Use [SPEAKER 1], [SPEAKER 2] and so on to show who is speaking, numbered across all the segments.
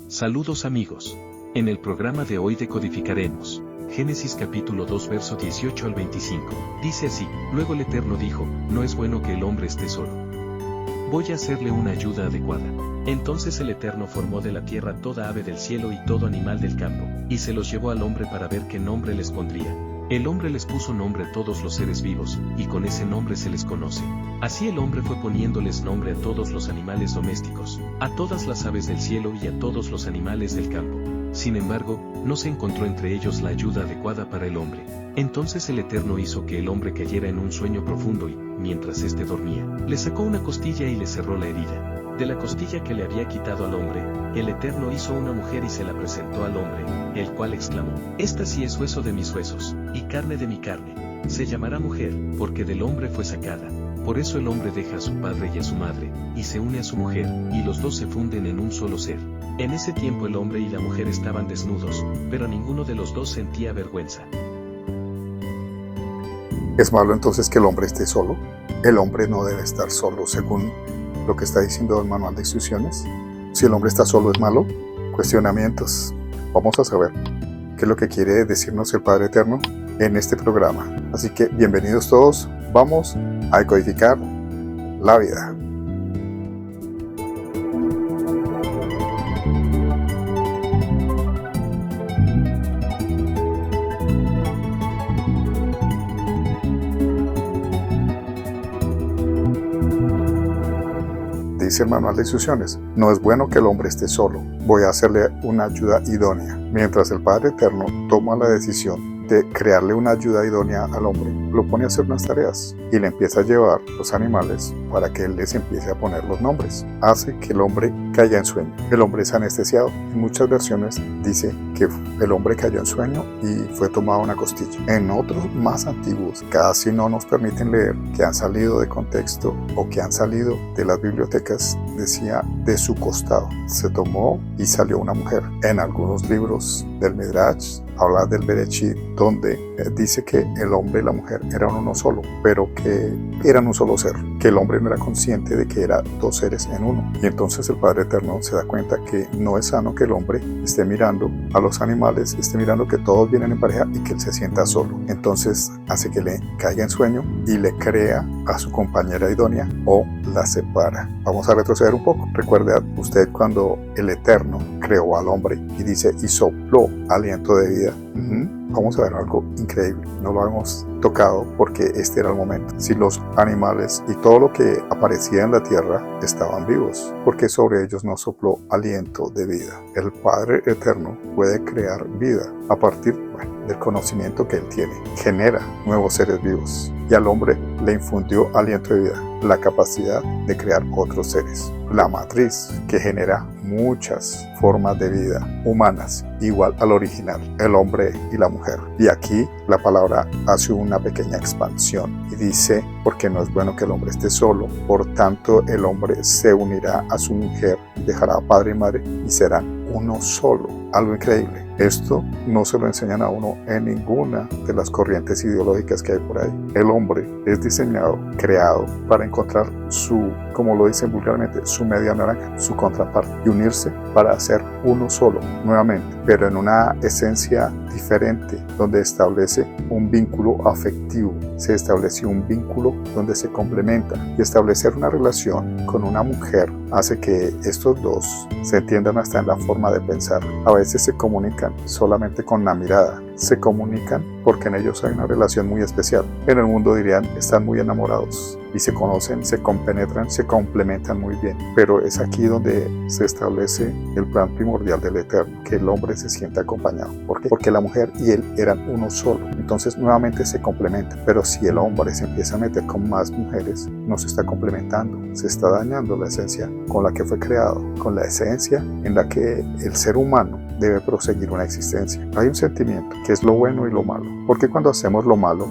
[SPEAKER 1] Saludos amigos. En el programa de hoy decodificaremos Génesis capítulo 2 verso 18 al 25. Dice así: Luego el Eterno dijo, no es bueno que el hombre esté solo. Voy a hacerle una ayuda adecuada. Entonces el Eterno formó de la tierra toda ave del cielo y todo animal del campo, y se los llevó al hombre para ver qué nombre les pondría. El hombre les puso nombre a todos los seres vivos, y con ese nombre se les conoce. Así el hombre fue poniéndoles nombre a todos los animales domésticos, a todas las aves del cielo y a todos los animales del campo. Sin embargo, no se encontró entre ellos la ayuda adecuada para el hombre. Entonces el Eterno hizo que el hombre cayera en un sueño profundo y, mientras éste dormía, le sacó una costilla y le cerró la herida. De la costilla que le había quitado al hombre, el Eterno hizo una mujer y se la presentó al hombre, el cual exclamó: Esta sí es hueso de mis huesos, y carne de mi carne. Se llamará mujer, porque del hombre fue sacada. Por eso el hombre deja a su padre y a su madre, y se une a su mujer, y los dos se funden en un solo ser. En ese tiempo el hombre y la mujer estaban desnudos, pero ninguno de los dos sentía vergüenza.
[SPEAKER 2] ¿Es malo entonces que el hombre esté solo? El hombre no debe estar solo, según lo que está diciendo el manual de instrucciones. Si el hombre está solo, ¿es malo? Cuestionamientos. Vamos a saber qué es lo que quiere decirnos el Padre Eterno en este programa. Así que bienvenidos todos, vamos a decodificar la vida. Dice el manual de instrucciones: no es bueno que el hombre esté solo, voy a hacerle una ayuda idónea. Mientras el Padre Eterno toma la decisión de crearle una ayuda idónea al hombre, lo pone a hacer unas tareas y le empieza a llevar los animales para que él les empiece a poner los nombres. Hace que el hombre caiga en sueño. El hombre es anestesiado. En muchas versiones dice que el hombre cayó en sueño y fue tomada una costilla. En otros más antiguos casi no nos permiten leer, que han salido de contexto o que han salido de las bibliotecas, decía de su costado se tomó y salió una mujer. En algunos libros del Midrash habla del Bereshit, donde dice que el hombre y la mujer eran uno solo, pero que eran un solo ser, que el hombre no era consciente de que eran dos seres en uno. Y entonces el Padre Eterno se da cuenta que no es sano que el hombre esté mirando a los animales, esté mirando que todos vienen en pareja y que él se sienta solo. Entonces hace que le caiga en sueño y le crea a su compañera idónea o la separa. Vamos a retroceder un poco. Recuerde usted cuando el Eterno creó al hombre y dice y sopló aliento de vida. Vamos a ver algo increíble. No lo hemos tocado porque este era el momento. Si los animales y todo lo que aparecía en la tierra estaban vivos, porque sobre ellos no sopló aliento de vida. El Padre Eterno puede crear vida a partir del conocimiento que Él tiene. Genera nuevos seres vivos y al hombre le infundió aliento de vida, la capacidad de crear otros seres. La matriz que genera muchas formas de vida humanas igual al original, el hombre y la mujer. Y aquí la palabra hace una pequeña expansión y dice: porque no es bueno que el hombre esté solo, por tanto el hombre se unirá a su mujer, dejará a padre y madre y serán uno solo. Algo increíble. Esto no se lo enseñan a uno en ninguna de las corrientes ideológicas que hay por ahí. El hombre es diseñado, creado para encontrar su, como lo dicen vulgarmente, su media naranja, su contraparte, y unirse para hacer uno solo, nuevamente, pero en una esencia diferente, donde establece un vínculo afectivo, se establece un vínculo donde se complementan, y establecer una relación con una mujer hace que estos dos se entiendan hasta en la forma de pensar. A veces se comunican solamente con la mirada, se comunican porque en ellos hay una relación muy especial. En el mundo dirían están muy enamorados y se conocen, se compenetran, se complementan muy bien, pero es aquí donde se establece el plan primordial del Eterno, que el hombre se sienta acompañado. ¿Por qué? Porque la mujer y él eran uno solo, entonces nuevamente se complementan. Pero si el hombre se empieza a meter con más mujeres, no se está complementando, se está dañando la esencia con la que fue creado, con la esencia en la que el ser humano debe proseguir una existencia. Hay un sentimiento que es lo bueno y lo malo, porque cuando hacemos lo malo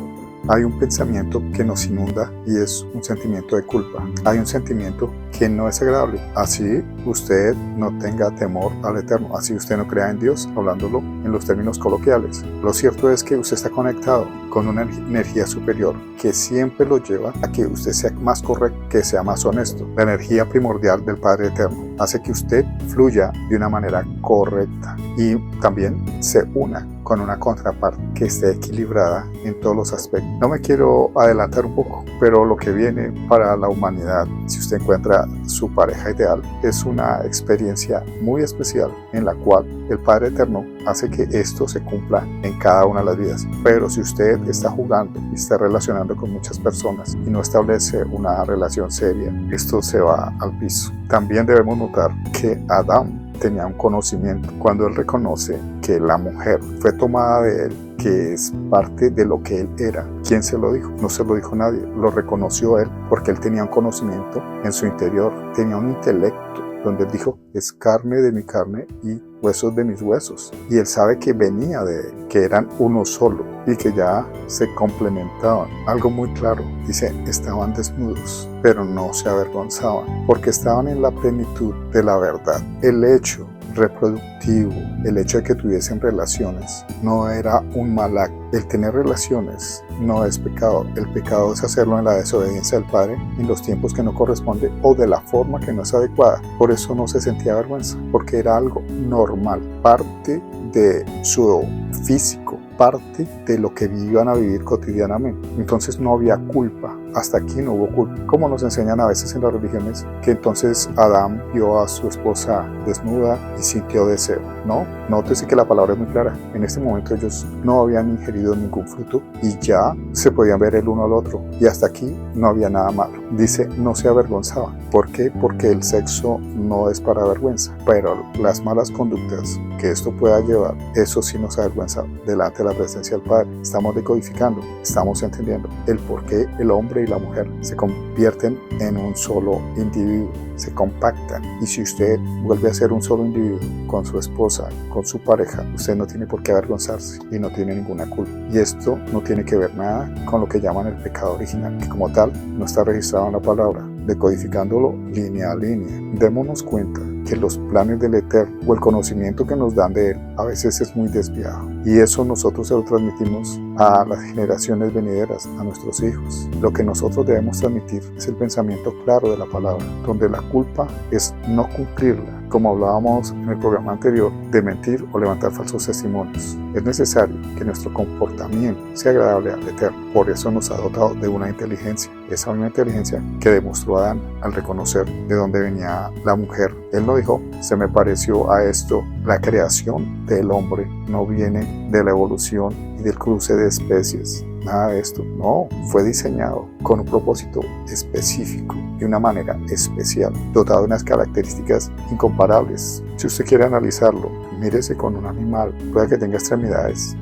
[SPEAKER 2] hay un pensamiento que nos inunda y es un sentimiento de culpa. Hay un sentimiento que no es agradable. Así usted no tenga temor al Eterno, así usted no crea en Dios, hablándolo en los términos coloquiales. Lo cierto es que usted está conectado con una energía superior que siempre lo lleva a que usted sea más correcto, que sea más honesto. La energía primordial del Padre Eterno hace que usted fluya de una manera correcta y también se una con una contraparte que esté equilibrada en todos los aspectos. No me quiero adelantar un poco, pero lo que viene para la humanidad, si usted encuentra su pareja ideal, es una experiencia muy especial en la cual el Padre Eterno hace que esto se cumpla en cada una de las vidas. Pero si usted está jugando y está relacionando con muchas personas y no establece una relación seria, esto se va al piso. También debemos notar que Adán tenía un conocimiento cuando él reconoce que la mujer fue tomada de él, que es parte de lo que él era. ¿Quién se lo dijo? No se lo dijo nadie, lo reconoció él porque él tenía un conocimiento en su interior, tenía un intelecto donde él dijo, es carne de mi carne y huesos de mis huesos. Y él sabe que venía de él, que eran uno solo y que ya se complementaban. Algo muy claro, dice, estaban desnudos, pero no se avergonzaban, porque estaban en la plenitud de la verdad. El hecho reproductivo, el hecho de que tuviesen relaciones, no era un mal acto. El tener relaciones no es pecado. El pecado es hacerlo en la desobediencia del Padre, en los tiempos que no corresponde o de la forma que no es adecuada. Por eso no se sentía vergüenza, porque era algo normal, parte de su físico, parte de lo que iban a vivir cotidianamente. Entonces no había culpa. Hasta aquí no hubo culpa. Como nos enseñan a veces en las religiones, que entonces Adán vio a su esposa desnuda y sintió deseo. No, nótese que la palabra es muy clara. En este momento ellos no habían ingerido ningún fruto y ya se podían ver el uno al otro. Y hasta aquí no había nada malo. Dice, no se avergonzaba. ¿Por qué? Porque el sexo no es para vergüenza. Pero las malas conductas que esto pueda llevar, eso sí nos avergüenza delante de la presencia del Padre. Estamos decodificando, estamos entendiendo el por qué el hombre y la mujer se convierten en un solo individuo, se compactan. Y si usted vuelve a ser un solo individuo con su esposa, con su pareja, usted no tiene por qué avergonzarse y no tiene ninguna culpa. Y esto no tiene que ver nada con lo que llaman el pecado original, que como tal no está registrado en la palabra, decodificándolo línea a línea. Démonos cuenta que los planes del Eterno o el conocimiento que nos dan de Él a veces es muy desviado. Y eso nosotros se lo transmitimos a las generaciones venideras, a nuestros hijos. Lo que nosotros debemos transmitir es el pensamiento claro de la palabra, donde la culpa es no cumplirla, como hablábamos en el programa anterior, de mentir o levantar falsos testimonios. Es necesario que nuestro comportamiento sea agradable al Eterno. Por eso nos ha dotado de una inteligencia, esa misma inteligencia que demostró Adán al reconocer de dónde venía la mujer. Él no dijo, se me pareció a esto. La creación del hombre no viene de la evolución y del cruce de especies. Nada de esto, no, fue diseñado con un propósito específico, de una manera especial, dotado de unas características incomparables. Si usted quiere analizarlo, mírese con un animal, pueda que tenga extremidades,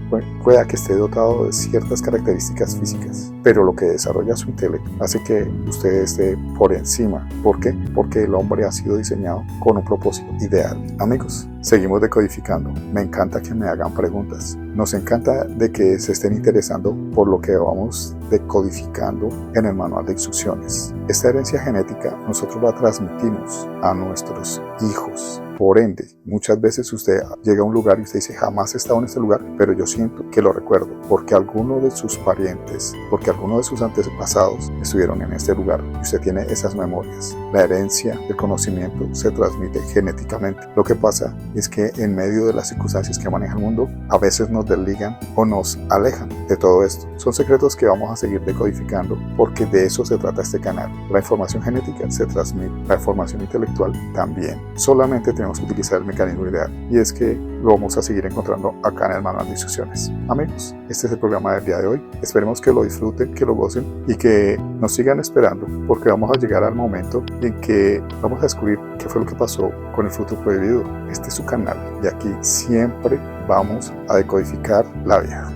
[SPEAKER 2] pueda que esté dotado de ciertas características físicas, pero lo que desarrolla su intelecto hace que usted esté por encima. ¿Por qué? Porque el hombre ha sido diseñado con un propósito ideal. Amigos, seguimos decodificando. Me encanta que me hagan preguntas. Nos encanta de que se estén interesando por lo que vamos decodificando en el manual de instrucciones. Esta herencia genética nosotros la transmitimos a nuestros hijos. Por ende, muchas veces usted llega a un lugar y usted dice, jamás he estado en este lugar, pero yo siento que lo recuerdo, porque alguno de sus parientes, porque alguno de sus antepasados estuvieron en este lugar y usted tiene esas memorias. La herencia del conocimiento se transmite genéticamente. Lo que pasa es que en medio de las circunstancias que maneja el mundo, a veces nos desligan o nos alejan de todo esto. Son secretos que vamos a seguir decodificando porque de eso se trata este canal. La información genética se transmite, la información intelectual también. Solamente tenemos que utilizar el mecanismo ideal y es que lo vamos a seguir encontrando acá en el manual de instrucciones. Amigos, este es el programa del día de hoy. Esperemos que lo disfruten, que lo gocen y que nos sigan esperando porque vamos a llegar al momento en que vamos a descubrir qué fue lo que pasó con el fruto prohibido. Este es su canal y aquí siempre vamos a decodificar la vida.